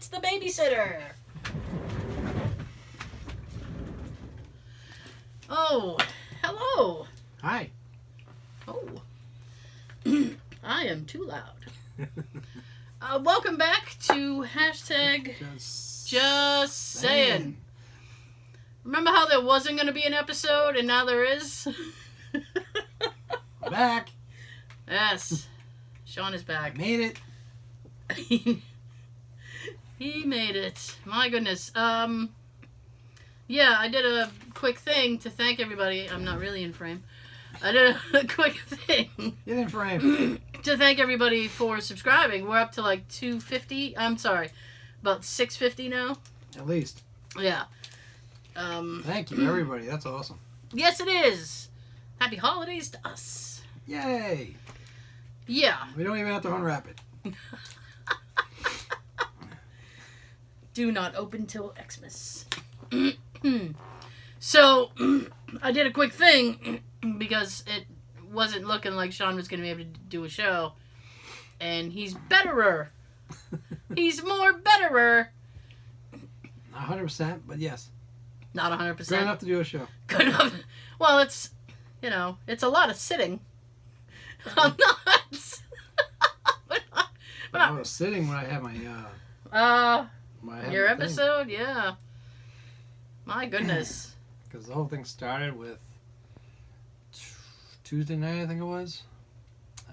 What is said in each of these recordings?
It's the babysitter. Oh, hello. Hi. Oh, I am too loud. Welcome back to hashtag Just Sayin. Remember how there wasn't going to be an episode and now there is? Back. Yes. Sean is I back. made it. He made it. My goodness. Yeah, I did a quick thing to thank everybody. I'm not really in frame. I did a quick thing. Get in frame. To thank everybody for subscribing. We're up to like 250. I'm sorry, about 650 now. At least. Yeah. Thank you, everybody. That's awesome. Yes, it is. Happy holidays to us. Yay. Yeah. We don't even have to unwrap it. Do not open till Xmas. So, I did a quick thing because it wasn't looking like Sean was going to be able to do a show. And he's betterer. He's more betterer. Not 100%, but yes. Not 100%. Good enough to do a show. Good enough. Well, it's, it's a lot of sitting. I'm not. I was sitting when I had my your my episode, yeah. My goodness. Because the whole thing started with Tuesday night, I think it was.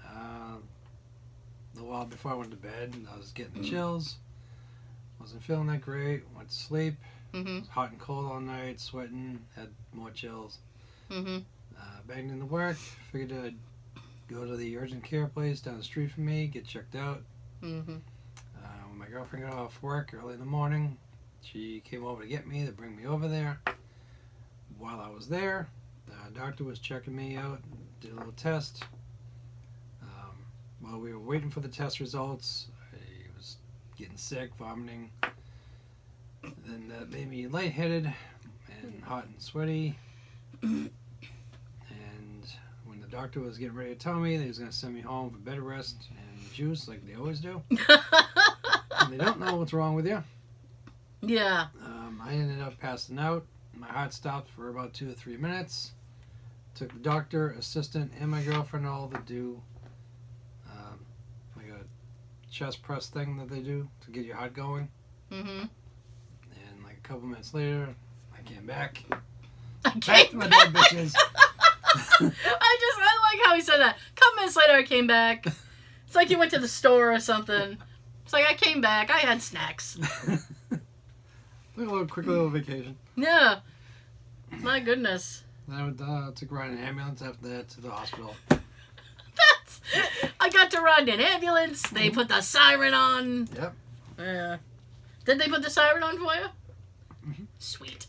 A while before I went to bed, I was getting the chills. Wasn't feeling that great. Went to sleep. Mm-hmm. Hot and cold all night, sweating, had more chills. Mm-hmm. Banged into work. Figured I'd go to the urgent care place down the street from me, get checked out. Mm-hmm. When my girlfriend got off work early in the morning, she came over to get me, to bring me over there. While I was there, the doctor was checking me out, did a little test. While we were waiting for the test results, I was getting sick, vomiting. Then that made me lightheaded and hot and sweaty. And when the doctor was getting ready to tell me that he was going to send me home for bed rest and juice like they always do, and they don't know what's wrong with you. Yeah. I ended up passing out. My heart stopped for about 2 or 3 minutes. Took the doctor, assistant, and my girlfriend all to do like a chest press thing that they do to get your heart going. Mm-hmm. And like a couple minutes later, I came back. I Back to my bed, bitches. I like how he said that. A couple minutes later, I came back. It's like you went to the store or something. It's like I came back. I had snacks. Took a quick little vacation. Yeah. My goodness. Then I took a ride in an ambulance after that to the hospital. I got to ride in an ambulance. They put the siren on. Yep. Yeah. Did they put the siren on for you? Mm-hmm. Sweet.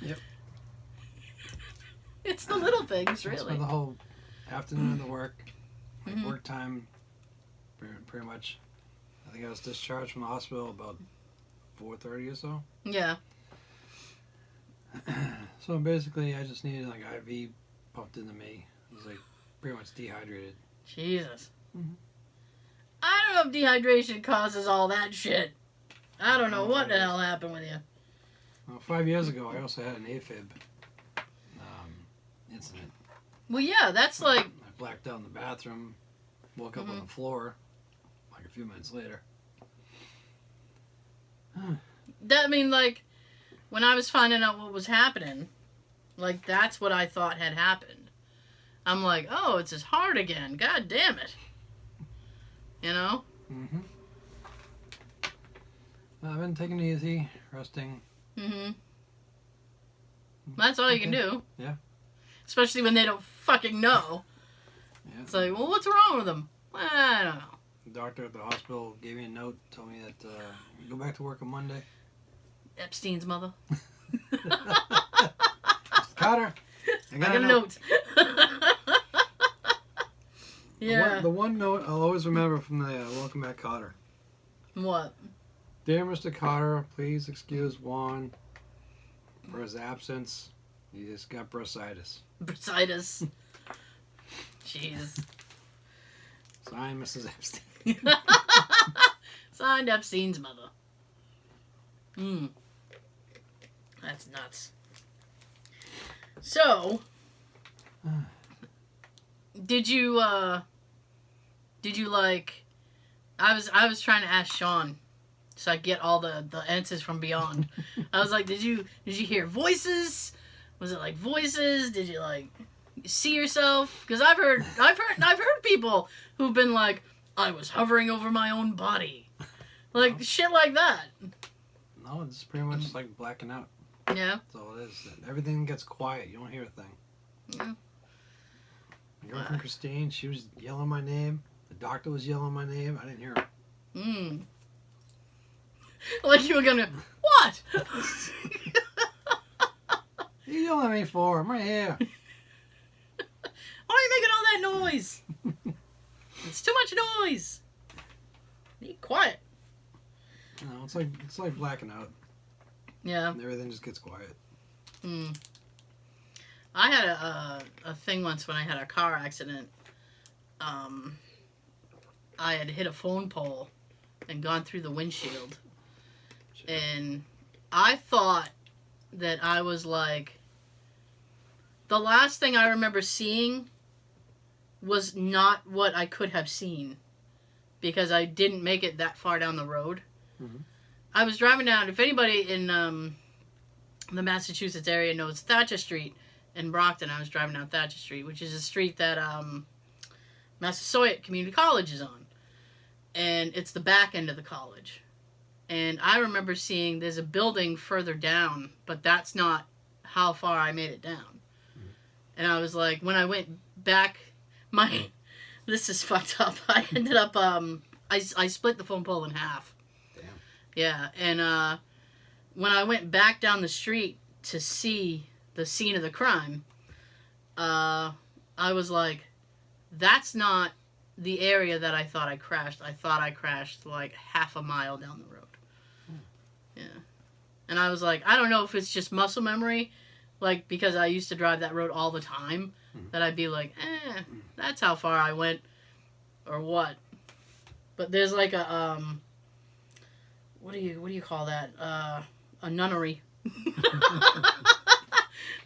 Yep. It's the little things, I really. spent the whole afternoon of the work, Mm-hmm. work time, pretty much. I think I was discharged from the hospital about 4:30 or so. Yeah. So basically, I just needed like IV pumped into me. I was like pretty much dehydrated. Jesus. Mm-hmm. I don't know if dehydration causes all that shit. I don't know what the hell happened with you. Well, 5 years ago, I also had an AFib incident. Well, yeah, that's like... I blacked out in the bathroom, woke up on the floor like a few minutes later. That, I mean, like, when I was finding out what was happening, like, that's what I thought had happened. I'm like, oh, it's his heart again. God damn it. You know? Mm-hmm. I've been taking it easy, resting. Mm-hmm. That's all you can do. Yeah. Especially when they don't fucking know. Yeah. It's like, well, what's wrong with them? I don't know. The doctor at the hospital gave me a note, told me that go back to work on Monday. Epstein's mother. Mr. Carter, I got a note. Yeah. The one note I'll always remember from the Welcome Back Carter. What? Dear Mr. Carter, please excuse Juan for his absence. He just got bursitis. Bursitis. Jeez. Signed, Mrs. Epstein. Signed, find Epstein's mother. That's nuts. So, did you like, I was trying to ask Sean so I get all the answers from beyond. I was like, did you hear voices? Was it like voices? Did you like see yourself? Because I've heard people who've been like, I was hovering over my own body. Like, shit like that. No, it's pretty much like blacking out. Yeah. That's all it is. Everything gets quiet. You don't hear a thing. Yeah. My girlfriend Christine, she was yelling my name. The doctor was yelling my name. I didn't hear her. Like you were gonna, what? What are you yelling at me for? I'm right here. Why are you making all that noise? It's too much noise. Be quiet. No, it's like blacking out. Yeah. And everything just gets quiet. I had a thing once when I had a car accident. I had hit a phone pole and gone through the windshield. And I thought that I was like, the last thing I remember seeing was not what I could have seen because I didn't make it that far down the road. Mm-hmm. I was driving down, if anybody in the Massachusetts area knows Thatcher Street in Brockton, I was driving down Thatcher Street, which is a street that Massasoit Community College is on. And it's the back end of the college. And I remember seeing there's a building further down, but that's not how far I made it down. Mm-hmm. And I was like, when I went back, this is fucked up. I ended up, I split the phone pole in half. Damn. Yeah, and when I went back down the street to see the scene of the crime, I was like, that's not the area that I thought I crashed. I thought I crashed like half a mile down the road. Yeah. And I was like, I don't know if it's just muscle memory, like, because I used to drive that road all the time, that I'd be like, that's how far I went, or what. But there's like a, what do you call that? A nunnery.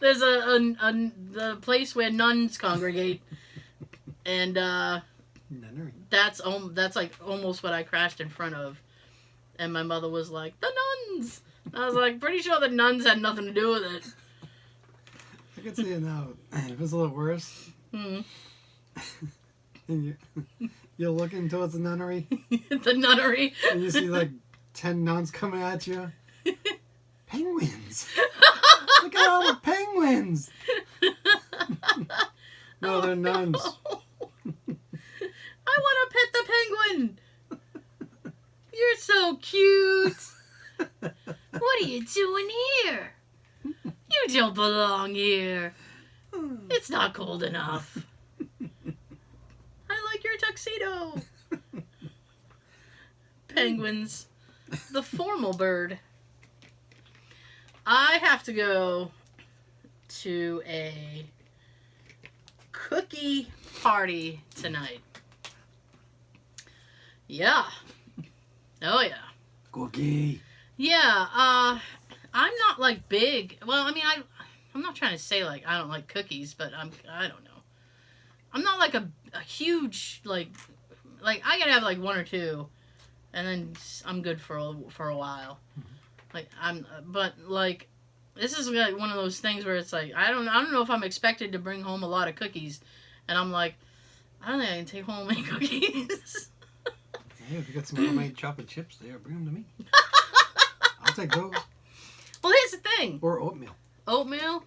There's the place where nuns congregate, and nunnery. That's like almost what I crashed in front of. And my mother was like, the nuns! I was like, pretty sure the nuns had nothing to do with it. I can see it now. If it's a little worse. And you're looking towards the nunnery. The nunnery. And you see like 10 nuns coming at you. Penguins! Look at all the penguins! No, they're nuns. I want to pet the penguin! You're so cute! What are you doing here? You don't belong here. It's not cold enough. I like your tuxedo. Penguins. The formal bird. I have to go to a cookie party tonight. Yeah. Oh, yeah. Cookie. Yeah, I'm not, like, big. Well, I mean, I'm not trying to say, like, I don't like cookies, but I don't know. I'm not, like, a huge, like, I gotta have, like, one or two, and then I'm good for a while. Like, but, like, this is, like, one of those things where it's, like, I don't know if I'm expected to bring home a lot of cookies, and I'm like, I don't think I can take home any cookies. Hey, if you got some homemade chocolate chips there, bring them to me. I'll take those. Well, here's the thing. Or oatmeal. Oatmeal?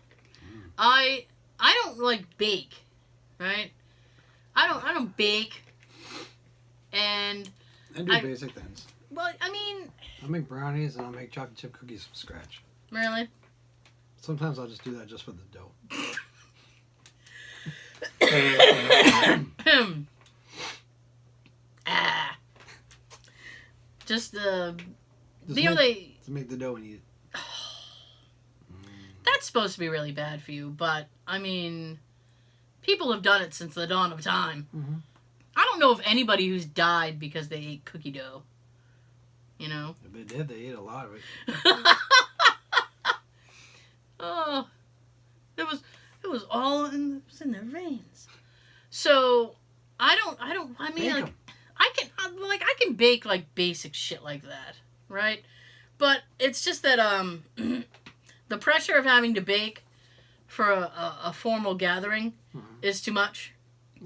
I don't like bake, right? I don't bake, and I do basic things. Well, I mean, I'll make brownies and I'll make chocolate chip cookies from scratch. Really? Sometimes I'll just do that just for the dough. Just to make the dough and eat it. That's supposed to be really bad for you, but I mean, people have done it since the dawn of time. Mm-hmm. I don't know of anybody who's died because they ate cookie dough. you know. If they did, they ate a lot of it. Oh, it was all in their veins. So I mean, like, I can bake like basic shit like that, right? But it's just that the pressure of having to bake for a formal gathering is too much.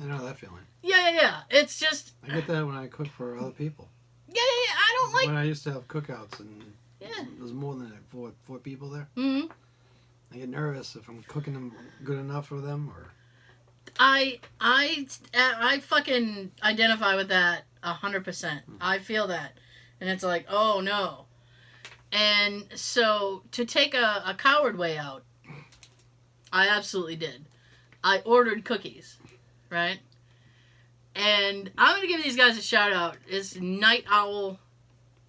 I know that feeling. Yeah. It's just... I get that when I cook for other people. Yeah. I don't like... When I used to have cookouts and Yeah. there's more than like four people there. Mm-hmm. I get nervous if I'm cooking them good enough for them, or... I fucking identify with that 100%. I feel that. And it's like, oh no. And so to take a coward way out, I absolutely did. I ordered cookies, right? And I'm going to give these guys a shout out. It's Night Owl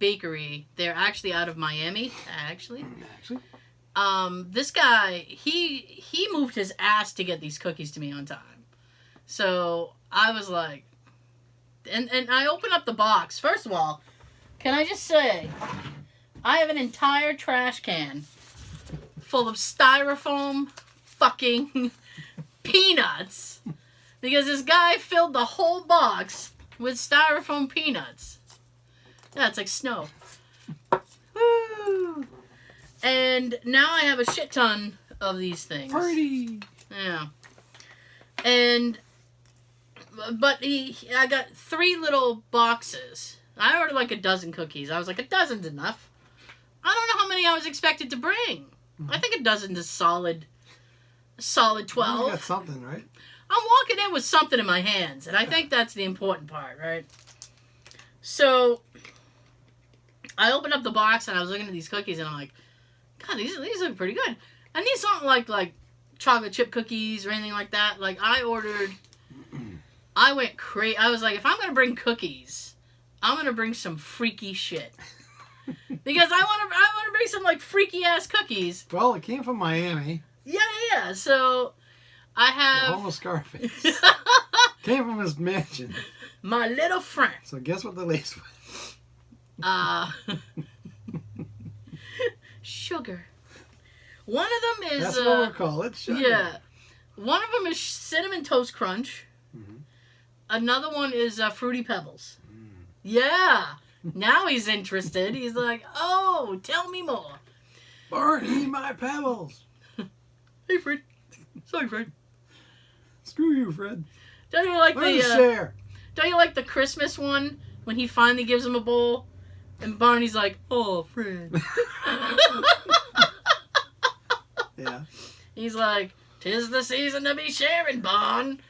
Bakery. They're actually out of Miami, actually. This guy, he moved his ass to get these cookies to me on time. So I was like, and I opened up the box. First of all, can I just say, I have an entire trash can full of styrofoam fucking peanuts. Because this guy filled the whole box with styrofoam peanuts. Yeah, it's like snow. Woo! And now I have a shit ton of these things. Party! Yeah. But I got 3 little boxes. I ordered like a dozen cookies. I was like, a dozen's enough. I don't know how many I was expected to bring. I think a dozen is solid 12. You got something, right? I'm walking in with something in my hands, and I think that's the important part, right? So I opened up the box and I was looking at these cookies, and I'm like, God, these look pretty good. And these aren't like chocolate chip cookies or anything like that. Like I went crazy. I was like, if I'm gonna bring cookies, I'm gonna bring some freaky shit. Because I want to bring some like freaky ass cookies. Well, it came from Miami. Yeah. So I have... The homeless Scarface. Came from his mansion. My little friend. So guess what the lace was? Sugar. One of them is... That's what we'll call it, sugar. Yeah. One of them is Cinnamon Toast Crunch. Mm-hmm. Another one is Fruity Pebbles. Mm. Yeah. Now he's interested. He's like, oh, tell me more. Barney, my pebbles. Hey, Fred. Sorry, Fred. Screw you, Fred. Don't you like share? Don't you like the Christmas one when he finally gives him a bowl, and Barney's like, "Oh, Fred." Yeah. He's like, "'Tis the season to be sharing, Bon."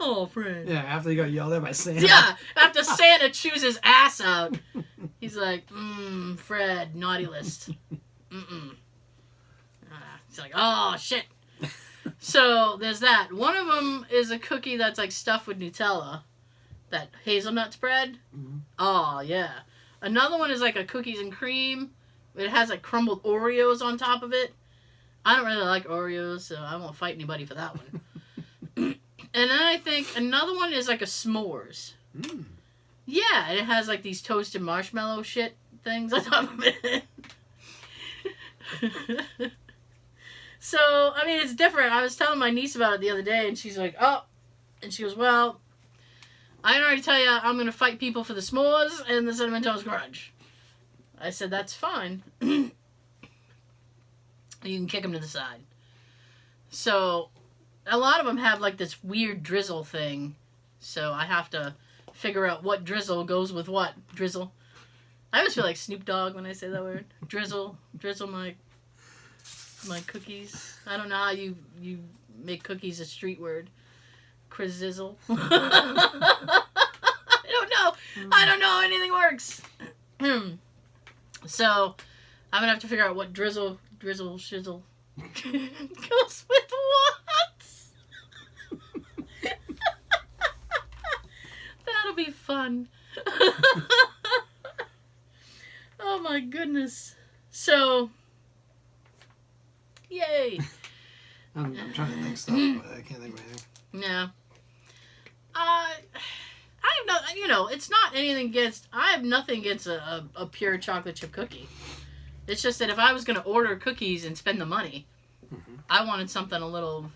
Oh, Fred. Yeah. After he got yelled at by Santa. Yeah. After Santa chews his ass out, he's like, Fred, naughty list. He's like, oh shit. So there's that. One of them is a cookie that's like stuffed with Nutella, that hazelnut spread. Mm-hmm. Oh yeah. Another one is like a cookies and cream. It has like crumbled Oreos on top of it. I don't really like Oreos, so I won't fight anybody for that one. And then I think another one is like a s'mores. Mm. Yeah, it has like these toasted marshmallow shit things on top of it. So, I mean, it's different. I was telling my niece about it the other day, and she's like, oh. And she goes, well, I can already tell you I'm going to fight people for the s'mores and the Cinnamon Toast Crunch. I said, that's fine. You can kick them to the side. So, a lot of them have, like, this weird drizzle thing. So, I have to figure out what drizzle goes with what. Drizzle. I always feel like Snoop Dogg when I say that word. Drizzle my cookies. I don't know how you make cookies a street word. Crizzle. I don't know how anything works. So I'm gonna have to figure out what drizzle shizzle goes with what. That'll be fun. Oh my goodness. So yay. I'm trying to think stuff, but I can't think of anything. No. I have it's not anything against. I have nothing against a pure chocolate chip cookie. It's just that if I was going to order cookies and spend the money, I wanted something a little,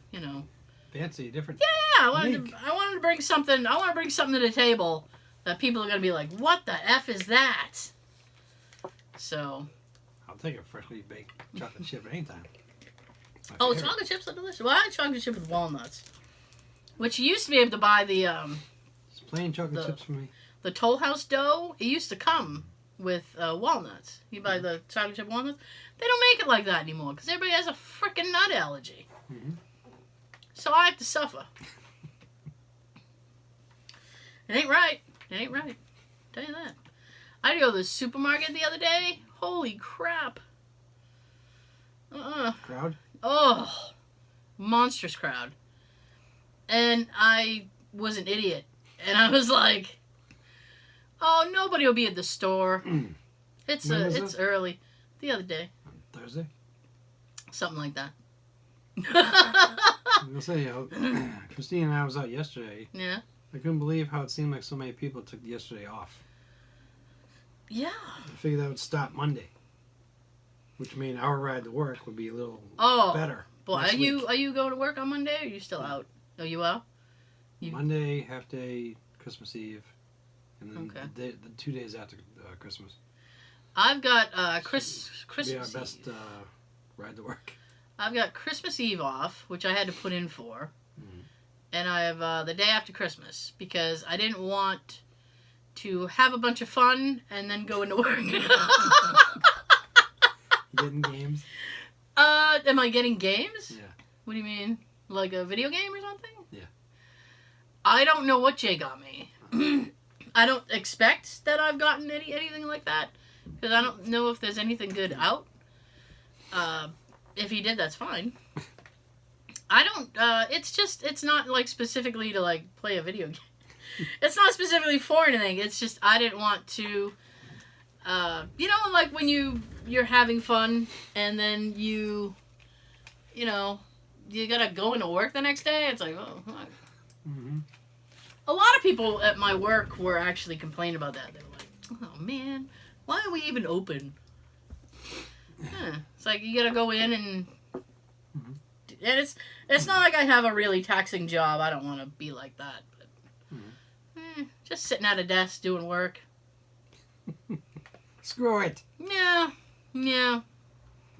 fancy, different. Yeah, I wanted to bring something. I want to bring something to the table that people are going to be like, "What the f is that?" So. I'll take a freshly baked chocolate chip anytime. Oh, chocolate chips are delicious. Well, I had chocolate chip with walnuts, which you used to be able to buy the Just plain chocolate chips for me. The Toll House dough. It used to come with walnuts. You buy the chocolate chip walnuts. They don't make it like that anymore because everybody has a freaking nut allergy. So I have to suffer. It ain't right. It ain't right. Tell you that. I had to go to the supermarket the other day. Holy crap. Crowd? Oh, monstrous crowd. And I was an idiot. And I was like, oh, nobody will be at the store. It's early. The other day. Thursday? Something like that. I'm going to say, Christine and I was out yesterday. Yeah. I couldn't believe how it seemed like so many people took yesterday off. Yeah. I figured that would stop Monday. Which means our ride to work would be a little better. Boy, are you going to work on Monday or are you still out? Are you out? Monday, half day, Christmas Eve, and then the 2 days after Christmas. I've got Christmas be our best ride to work. I've got Christmas Eve off, which I had to put in for. And I have the day after Christmas because I didn't want to have a bunch of fun and then go into work. Getting games? Am I getting games? Yeah. What do you mean? Like a video game or something? Yeah. I don't know what Jay got me. I don't expect that I've gotten anything like that because I don't know if there's anything good out. If he did, that's fine. I don't, it's not like specifically to like play a video game. It's not specifically for anything. It's just I didn't want to, like when you're having fun and then you gotta go into work the next day. It's like, oh. A lot of people at my work were actually complaining about that. They were like, oh man, why are we even open? It's like you gotta go in and it's not like I have a really taxing job. I don't want to be like that. But just sitting at a desk doing work. Screw it. Yeah. You're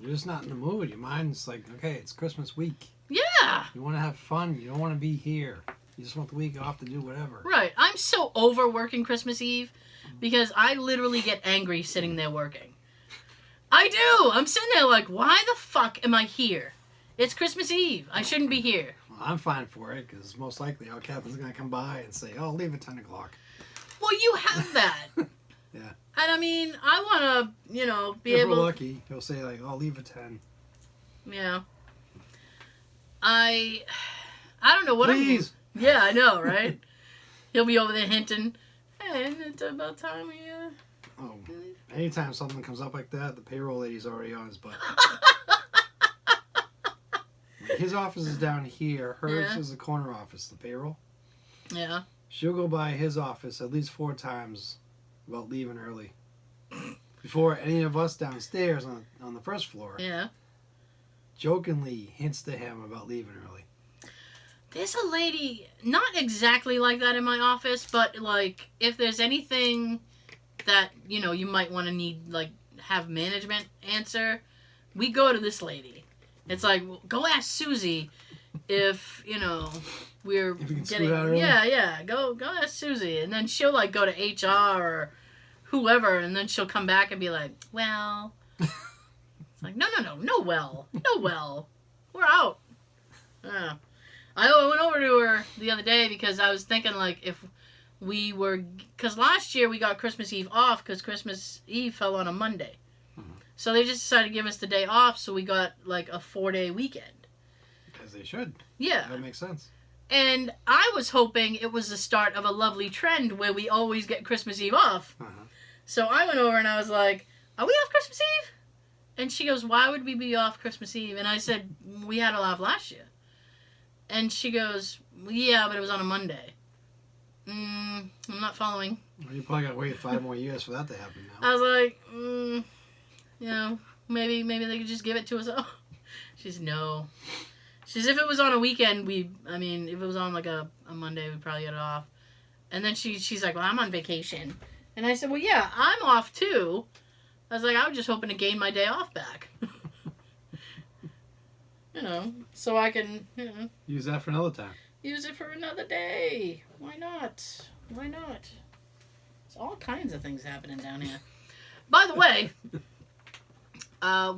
just not in the mood. Your mind's like, okay, it's Christmas week. Yeah. You want to have fun. You don't want to be here. You just want the week off to do whatever. Right. I'm so over working Christmas Eve because I literally get angry sitting there working. I do. I'm sitting there like, why the fuck am I here? It's Christmas Eve. I shouldn't be here. Well, I'm fine for it because most likely our captain's going to come by and say, oh, leave at 10 o'clock. Well, you have that. Yeah. And I mean, I want to, be if able... If we're lucky, he'll say like, oh, leave at 10. Yeah. I don't know what Please. Yeah, I know, right? He'll be over there hinting, hey, it's about time we, Oh, anytime something comes up like that, the payroll lady's already on his butt. His office is down here. Hers is the corner office, the payroll. Yeah. She'll go by his office at least 4 times about leaving early. Before any of us downstairs on the first floor jokingly hints to him about leaving early. There's a lady, not exactly like that in my office, but like if there's anything that, you might want to need, like, have management answer, we go to this lady. It's like, well, go ask Susie if, we're getting... Yeah, go ask Susie. And then she'll, like, go to HR or whoever, and then she'll come back and be like, well... It's like, no, well. We're out. Yeah. I went over to her the other day because I was thinking, like, if we were... Because last year we got Christmas Eve off because Christmas Eve fell on a Monday. So they just decided to give us the day off, so we got, like, a 4-day weekend. As they should. Yeah. That makes sense. And I was hoping it was the start of a lovely trend where we always get Christmas Eve off. So I went over and I was like, are we off Christmas Eve? And she goes, why would we be off Christmas Eve? And I said, we had it off last year. And she goes, yeah, but it was on a Monday. I'm not following. Well, you probably got to wait 5 more years for that to happen now. I was like, you know, maybe they could just give it to us all. She's no. She's if it was on a weekend, if it was on like a Monday, we'd probably get it off. And then she's like, well, I'm on vacation. And I said, well, yeah, I'm off too. I was like, I was just hoping to gain my day off back. You know, so I can, use that for another time. Use it for another day. Why not? Why not? There's all kinds of things happening down here. By the way,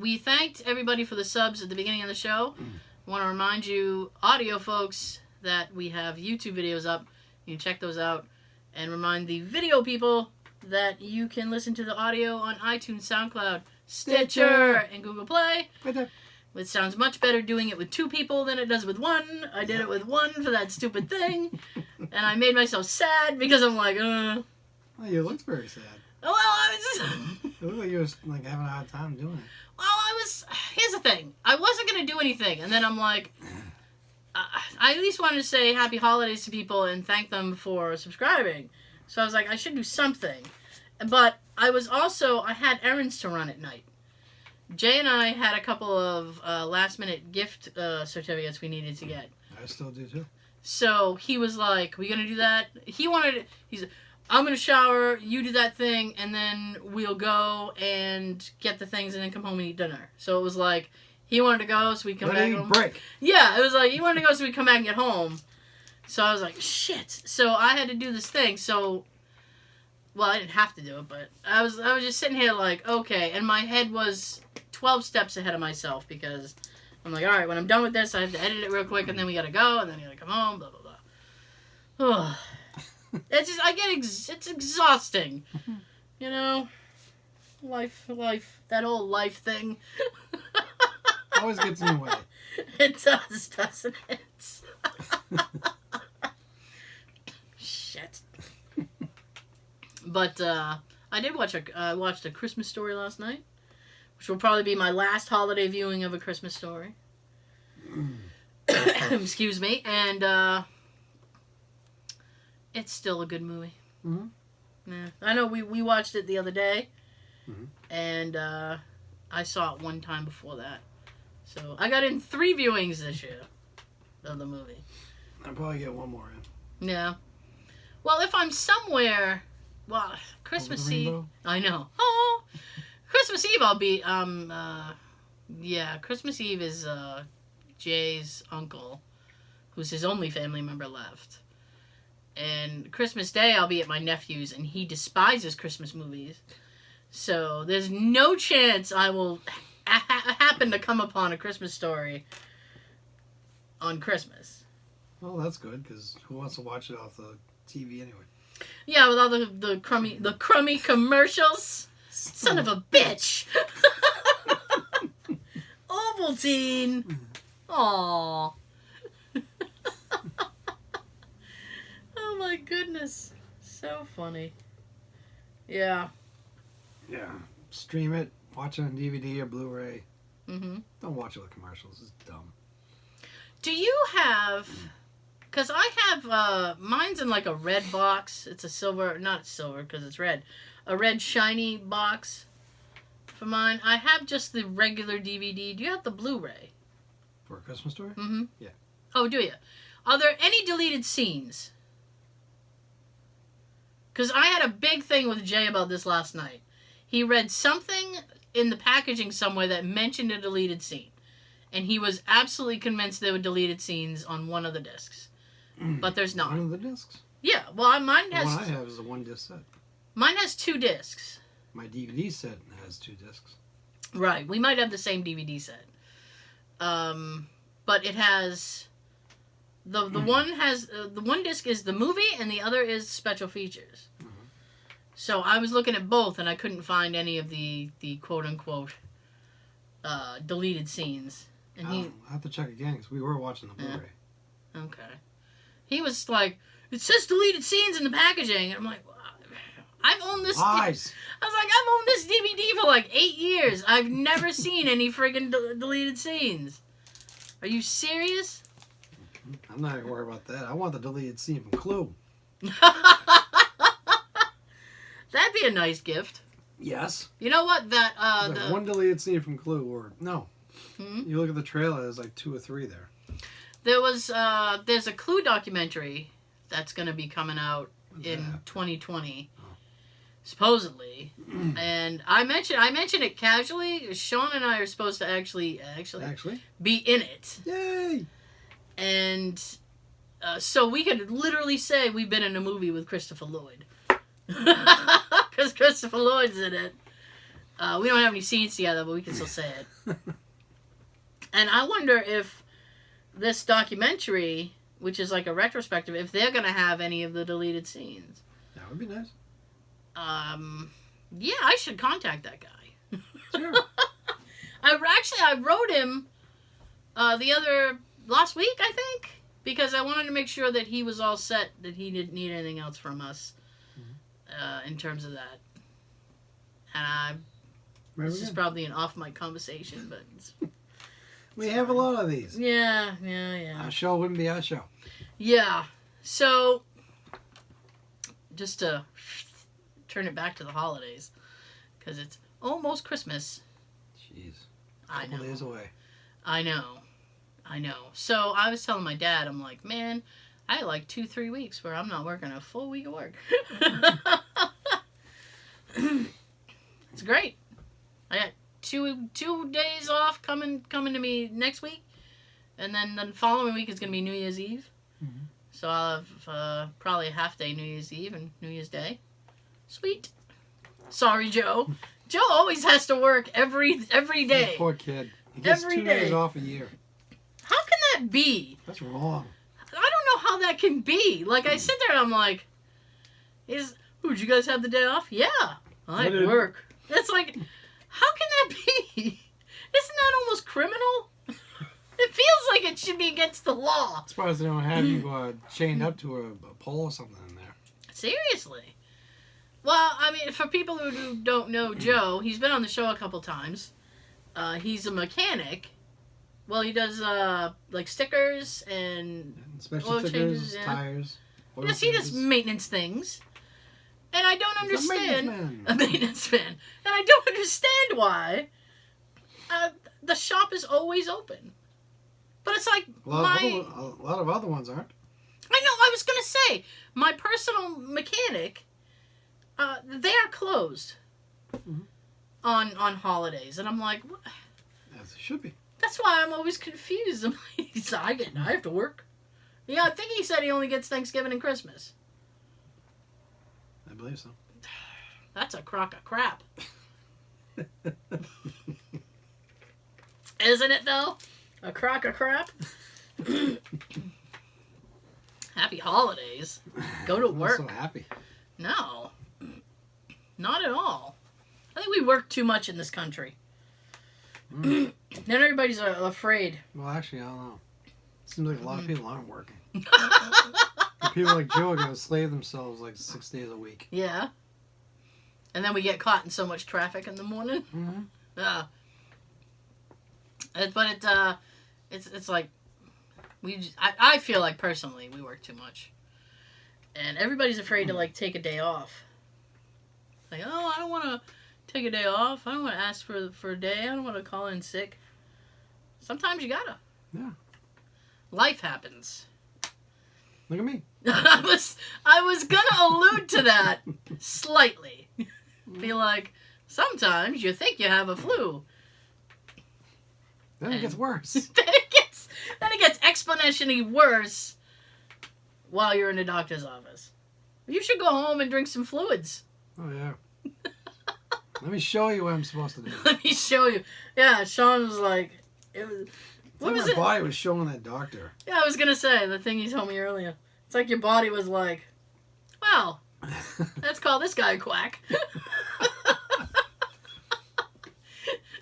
we thanked everybody for the subs at the beginning of the show. I want to remind you, audio folks, that we have YouTube videos up. You can check those out. And remind the video people that you can listen to the audio on iTunes, SoundCloud, Stitcher, and Google Play. Right there. It sounds much better doing it with 2 people than it does with 1. I did it with 1 for that stupid thing. And I made myself sad because I'm like, Well, you looked very sad. Well, I was just... It looked like you were like having a hard time doing it. Well, here's the thing. I wasn't going to do anything. And then I'm like, I at least wanted to say happy holidays to people and thank them for subscribing. So I was like, I should do something. But I had errands to run at night. Jay and I had a couple of last-minute gift certificates we needed to get. I still do, too. So he was like, we going to do that? He's like, I'm going to shower, you do that thing, and then we'll go and get the things and then come home and eat dinner. So it was like, he wanted to go, so we come back home. Break. Yeah, it was like, he wanted to go, so we come back and get home. So I was like, shit. So I had to do this thing, so... Well, I didn't have to do it, but I was just sitting here like, okay, and my head was 12 steps ahead of myself because I'm like, all right, when I'm done with this, I have to edit it real quick, and then we gotta go, and then you gotta come home, blah, blah, blah. It's just, it's exhausting. You know? Life, that whole life thing. Always gets in the way. It does, doesn't it? Shit. But I did watched A Christmas Story last night, which will probably be my last holiday viewing of A Christmas Story. Excuse me. And it's still a good movie. Mm-hmm. Yeah. I know we watched it the other day, mm-hmm. and I saw it one time before that. So I got in 3 viewings this year of the movie. I'll probably get 1 more in. Yeah. Well, if I'm somewhere... Well, Christmas Eve... I know. Oh! Christmas Eve I'll be... Christmas Eve is Jay's uncle, who's his only family member left. And Christmas Day I'll be at my nephew's, and he despises Christmas movies. So there's no chance I will happen to come upon A Christmas Story on Christmas. Well, that's good, because who wants to watch it off the TV anyway? Yeah, with all the crummy commercials. Son of a bitch. Ovaltine. Aww. Oh my goodness. So funny. Yeah. Yeah. Stream it. Watch it on DVD or Blu-ray. Mm-hmm. Don't watch it with commercials. It's dumb. Do you have... Because I have... mine's in like a red box. It's a silver... Not silver because it's red. A red shiny box for mine. I have just the regular DVD. Do you have the Blu-ray? For A Christmas Story? Mm-hmm. Yeah. Oh, do you? Are there any deleted scenes? Because I had a big thing with Jay about this last night. He read something in the packaging somewhere that mentioned a deleted scene. And he was absolutely convinced there were deleted scenes on one of the discs. But there's not. One of the discs? Yeah, well, mine has... The one I have is a 1-disc set. Mine has 2 discs. My DVD set has 2 discs. Right, we might have the same DVD set. But it has... The one has... the one disc is the movie, and the other is special features. Mm-hmm. So I was looking at both, and I couldn't find any of the quote-unquote deleted scenes. And I'll have to check again, because we were watching the Blu-ray. Yeah. Okay. He was like, it says deleted scenes in the packaging. And I'm like, I've owned this... Lies! I was like, I've owned this DVD for like 8 years. I've never seen any friggin' deleted scenes. Are you serious? I'm not even worried about that. I want the deleted scene from Clue. That'd be a nice gift. Yes. You know what? That There's like one deleted scene from Clue, or no. Hmm? You look at the trailer. There's like 2 or 3 there. There's a Clue documentary that's going to be coming out in 2020, supposedly. And I mentioned it casually. Sean and I are supposed to actually be in it. Yay! And so we could literally say we've been in a movie with Christopher Lloyd. Because Christopher Lloyd's in it. We don't have any scenes together, but we can still say it. And I wonder if this documentary, which is like a retrospective, if they're going to have any of the deleted scenes. That would be nice. Yeah, I should contact that guy. Sure. I wrote him last week, I think, because I wanted to make sure that he was all set, that he didn't need anything else from us in terms of that. And this is probably an off-mic conversation, but... We have a lot of these. Yeah. Our show wouldn't be our show. Yeah. So, just to turn it back to the holidays, because it's almost Christmas. Jeez. I know. Couple days away. I know. So, I was telling my dad, I'm like, man, I had like 2-3 weeks where I'm not working a full week of work. It's great. I got two days off coming to me next week, and then the following week is going to be New Year's Eve. Mm-hmm. So I'll have probably a half day New Year's Eve and New Year's Day. Sweet. Sorry, Joe. Joe always has to work every day. That poor kid. He gets Every 2 day. days off a year. How can that be? That's wrong. I don't know how that can be. Like, I sit there and I'm like, did you guys have the day off? Yeah. I had work. It's like, how can that be? Isn't that almost criminal? It feels like it should be against the law. I'm surprised they don't have you chained up to a pole or something in there. Seriously. Well, I mean, for people who don't know Joe, he's been on the show a couple times. He's a mechanic. Well, he does like stickers and special oil stickers, changes, yeah. tires. Yes, he does maintenance things. And I don't understand... A maintenance man. And I don't understand why the shop is always open. But it's like a lot of other ones aren't. I know, I was going to say, my personal mechanic, they are closed on holidays. And I'm like, what? As it should be. That's why I'm always confused. I'm like, I have to work. Yeah, I think he said he only gets Thanksgiving and Christmas. I believe so. That's a crock of crap. Isn't it, though? A crock of crap? Happy holidays. Go to work. I'm so happy. No. Not at all. I think we work too much in this country. Then everybody's afraid. Well, actually, I don't know. Seems like a lot of people aren't working. People like Joe are going to slave themselves like 6 days a week. Yeah. And then we get caught in so much traffic in the morning. Mm-hmm. But it's like I feel like personally we work too much, and everybody's afraid to like take a day off. Like, oh, I don't want to take a day off. I don't want to ask for a day. I don't want to call in sick. Sometimes you gotta. Yeah. Life happens. Look at me. I was gonna allude to that slightly. Be like, sometimes you think you have a flu. Then it gets worse. then it gets exponentially worse while you're in the doctor's office. You should go home and drink some fluids. Oh, yeah. Let me show you what I'm supposed to do. Let me show you. Yeah, Sean was like, it was. What was it? My body was showing that doctor. Yeah, I was gonna say the thing he told me earlier. It's like your body was like, well, let's call this guy a quack.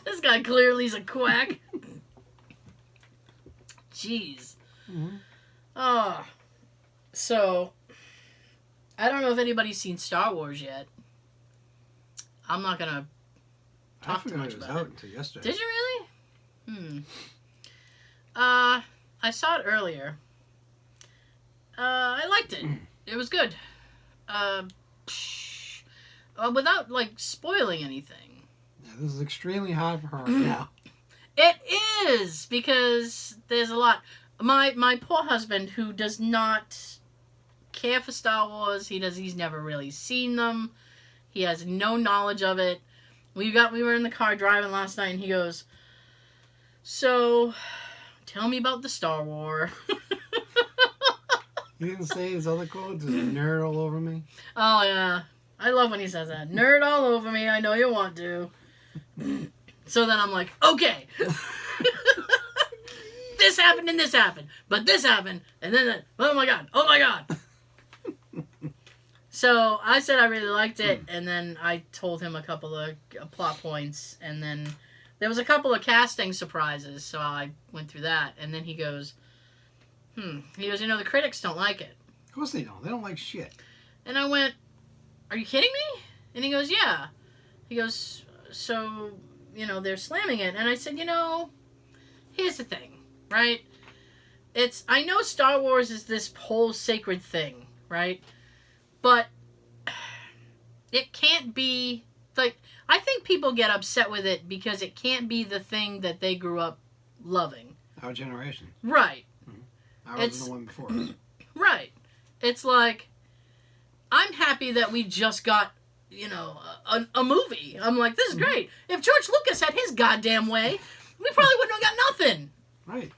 This guy clearly is a quack. Jeez. Mm-hmm. So, I don't know if anybody's seen Star Wars yet. I'm not gonna talk too much about it. I forgot it was out until yesterday. Did you really? I saw it earlier. I liked it. It was good. without, like, spoiling anything. Yeah, this is extremely hard for her right now. It is, because there's a lot. My poor husband, who does not care for Star Wars, he's never really seen them. He has no knowledge of it. We were in the car driving last night, and he goes, "So, tell me about the Star War." He didn't say his other quote, just nerd all over me. Oh, yeah. I love when he says that. Nerd all over me, I know you want to. So then I'm like, okay. This happened and this happened. But this happened. And then, oh my God. Oh my God. So I said I really liked it. And then I told him a couple of plot points. And then there was a couple of casting surprises. So I went through that. And then he goes, He goes, the critics don't like it. Of course they don't. They don't like shit. And I went, are you kidding me? And he goes, yeah. He goes, so, they're slamming it. And I said, here's the thing, right? I know Star Wars is this whole sacred thing, right? But it can't be, like, I think people get upset with it because it can't be the thing that they grew up loving. Our generation. Right. I was the one before us. Right. It's like, I'm happy that we just got, a movie. I'm like, this is great. If George Lucas had his goddamn way, we probably wouldn't have got nothing. Right.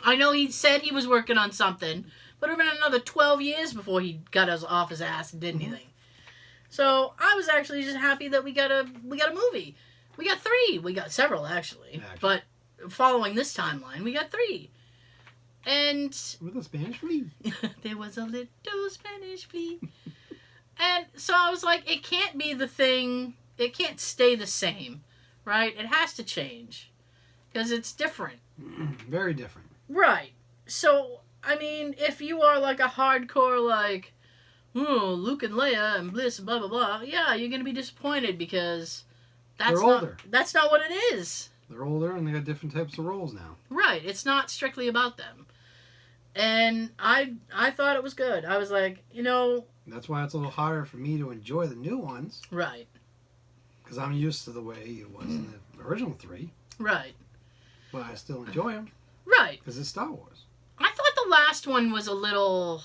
I know he said he was working on something, but it would have been another 12 years before he got us off his ass and did anything. So I was actually just happy that we got a movie. We got 3. We got several, actually. But following this timeline, we got 3. And with a Spanish flea. There was a little Spanish flea. And so I was like, it can't be the thing. It can't stay the same, right? It has to change because it's different. Very different. Right. So, I mean, if you are like a hardcore, like, Luke and Leia and Bliss, blah, blah, blah, yeah, you're going to be disappointed because that's not what it is. They're older and they got different types of roles now. Right. It's not strictly about them. And I thought it was good. I was like, That's why it's a little harder for me to enjoy the new ones. Right. Because I'm used to the way it was in the original 3. Right. But I still enjoy them. Right. Because it's Star Wars. I thought the last one was a little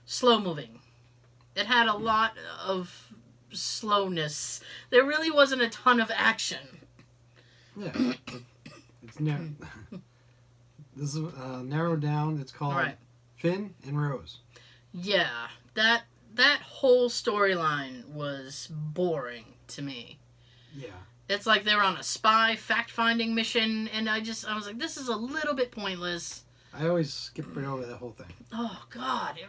slow moving. It had a lot of slowness. There really wasn't a ton of action. Yeah. It's this is narrowed down. It's called Finn and Rose. Yeah. That whole storyline was boring to me. Yeah. It's like they were on a spy fact-finding mission, and I was like, this is a little bit pointless. I always skip right over that whole thing. Oh, God.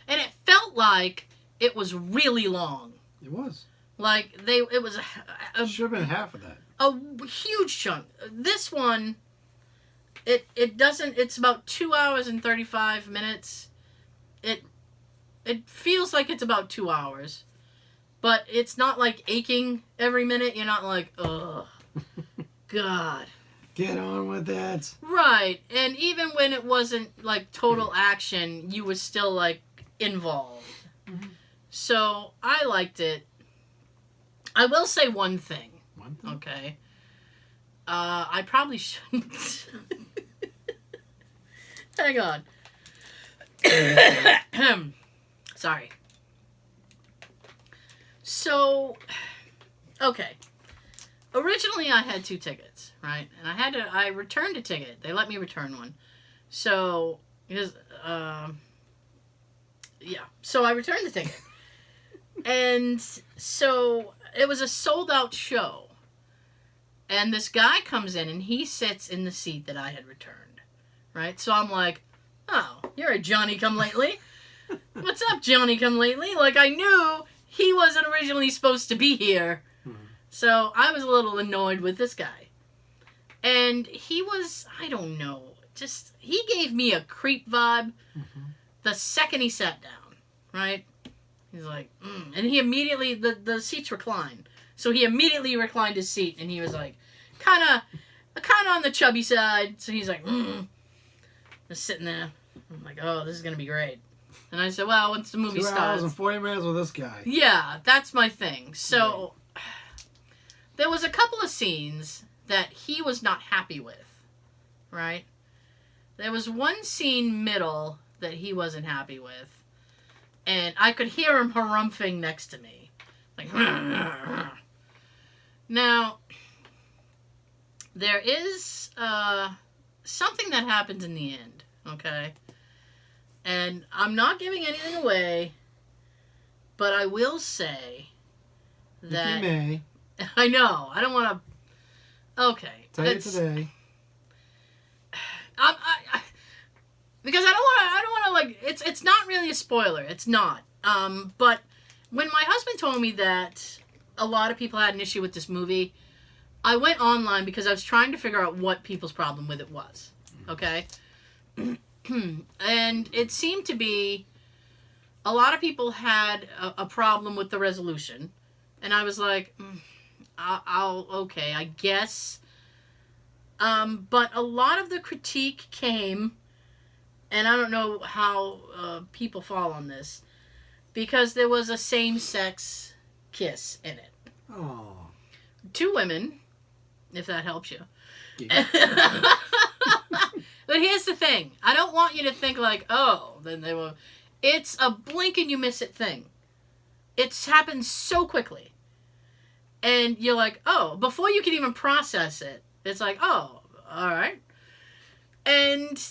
And it felt like it was really long. It was. Like, it was it should have been half of that. A huge chunk. This one, it doesn't, it's about 2 hours and 35 minutes. It feels like it's about 2 hours. But it's not like aching every minute. You're not like, ugh, God. Get on with that. Right. And even when it wasn't like total action, you were still like involved. Mm-hmm. So I liked it. I will say one thing. One thing? Okay. I probably shouldn't. Hang on. Sorry. So, okay. Originally, I had 2 tickets, right? And I returned a ticket. They let me return one. So, So I returned the ticket. And so it was a sold out show. And this guy comes in and he sits in the seat that I had returned, right? So I'm like, oh, you're a Johnny come lately. What's up, Johnny come lately? Like, I knew he wasn't originally supposed to be here. Mm-hmm. So I was a little annoyed with this guy. And he was, I don't know, he gave me a creep vibe the second he sat down, right? He's like, And he immediately, the seats recline. So he immediately reclined his seat, and he was like, kind of on the chubby side. So he's like, just sitting there. I'm like, oh, this is going to be great. And I said, well, once the movie 2 starts... 2 hours and 40 minutes with this guy. Yeah, that's my thing. So, there was a couple of scenes that he was not happy with, right? There was one scene middle that he wasn't happy with, and I could hear him harumphing next to me. Like, now, there is something that happens in the end, okay? And I'm not giving anything away, but I will say that... If you may. I know. I don't want to... Okay. Tell you today. Because I don't want to, like... It's not really a spoiler. It's not. But when my husband told me that a lot of people had an issue with this movie, I went online because I was trying to figure out what people's problem with it was. Okay? And it seemed to be a lot of people had a problem with the resolution. And I was like, okay, I guess. But a lot of the critique came, and I don't know how people fall on this, because there was a same-sex kiss in it. Oh. 2 women, if that helps you. Yeah. But here's the thing. I don't want you to think like, oh, then they will. It's a blink and you miss it thing. It's happened so quickly. And you're like, oh, before you can even process it, it's like, oh, all right. And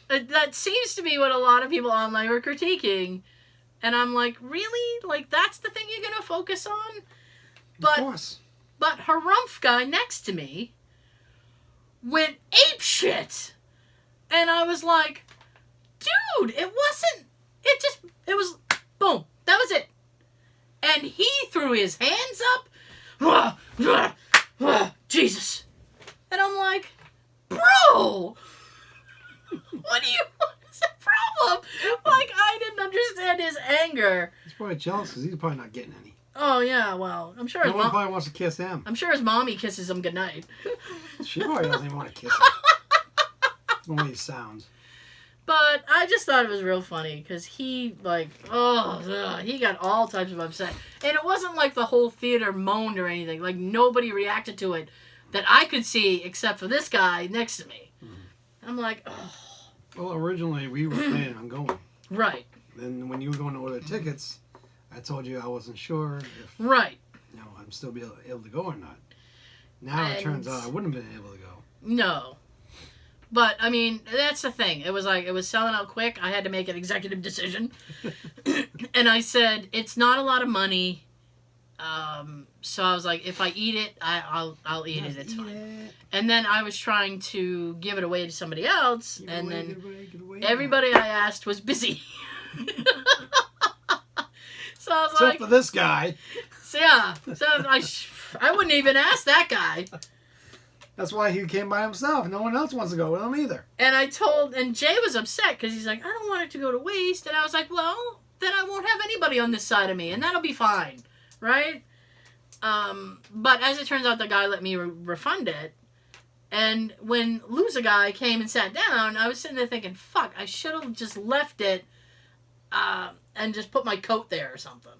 that seems to be what a lot of people online were critiquing. And I'm like, really? Like, that's the thing you're going to focus on? Of course. But Harumph guy next to me went apeshit. And I was like, dude, it was, boom, that was it. And he threw his hands up. Jesus. And I'm like, bro, what is the problem? Like, I didn't understand his anger. He's probably jealous because he's probably not getting any. Oh, yeah, well, I'm sure no one probably wants to kiss him. I'm sure his mommy kisses him goodnight. She probably doesn't even want to kiss him. The way he sounds. But I just thought it was real funny because he, like, he got all types of upset. And it wasn't like the whole theater moaned or anything. Like, nobody reacted to it that I could see except for this guy next to me. Mm-hmm. I'm like, oh. Well, originally we were planning on going. Right. Then when you were going to order tickets, I told you I wasn't sure if right. I'm still be able to go or not. Now it turns out I wouldn't have been able to go. No. But, I mean, that's the thing. It was like, it was selling out quick. I had to make an executive decision. And I said, it's not a lot of money. So I was like, if I eat it, I'll eat it. It's fine. And then I was trying to give it away to somebody else. Give away. Everybody I asked was busy. So I was except like, for this guy. So yeah. So I wouldn't even ask that guy. That's why he came by himself. No one else wants to go with him either. And Jay was upset because he's like, I don't want it to go to waste. And I was like, well, then I won't have anybody on this side of me, and that'll be fine, right? But as it turns out, the guy let me refund it. And when Loser Guy came and sat down, I was sitting there thinking, fuck, I should have just left it and just put my coat there or something.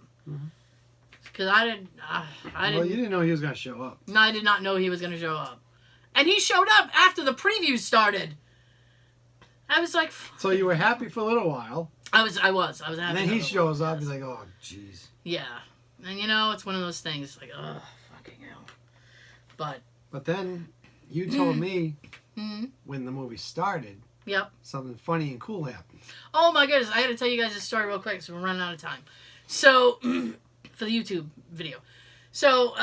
Because I didn't... Well, you didn't know he was going to show up. No, I did not know he was going to show up. And he showed up after the preview started. I was like... So you were happy for a little while. I was happy. And then he shows up, he's like, oh, jeez. Yeah. And it's one of those things, like, oh, fucking hell. But then you told me when the movie started, something funny and cool happened. Oh my goodness, I got to tell you guys this story real quick, so we're running out of time. So, for the YouTube video. So,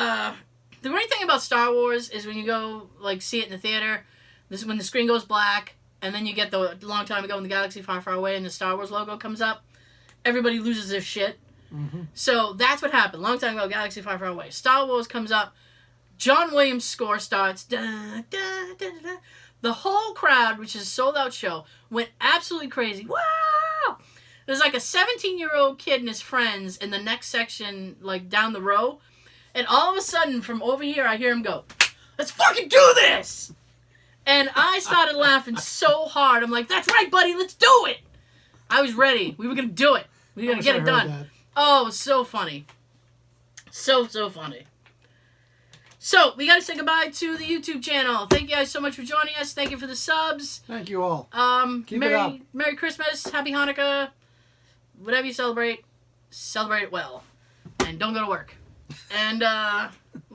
the great thing about Star Wars is when you go, like, see it in the theater, this is when the screen goes black, and then you get the long time ago in the galaxy far, far away, and the Star Wars logo comes up, everybody loses their shit. So that's what happened. Long time ago, galaxy far, far away. Star Wars comes up. John Williams' score starts. Da, da, da, da. The whole crowd, which is a sold-out show, went absolutely crazy. Wow! There's like a 17-year-old kid and his friends in the next section, like down the row. And all of a sudden, from over here, I hear him go, let's fucking do this! And I started laughing so hard. I'm like, that's right, buddy, let's do it! I was ready. We were going to do it. We were going to get it done. That. Oh, it was so funny. So funny. So, we got to say goodbye to the YouTube channel. Thank you guys so much for joining us. Thank you for the subs. Thank you all. Keep Merry, it up. Merry Christmas. Happy Hanukkah. Whatever you celebrate it well. And don't go to work. And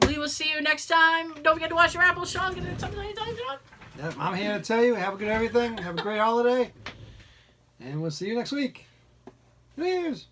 we will see you next time. Don't forget to watch your apples. Sean, get it something anytime, Sean. Yep, I'm here to tell you, have a good everything. Have a great holiday. And we'll see you next week. New Year's.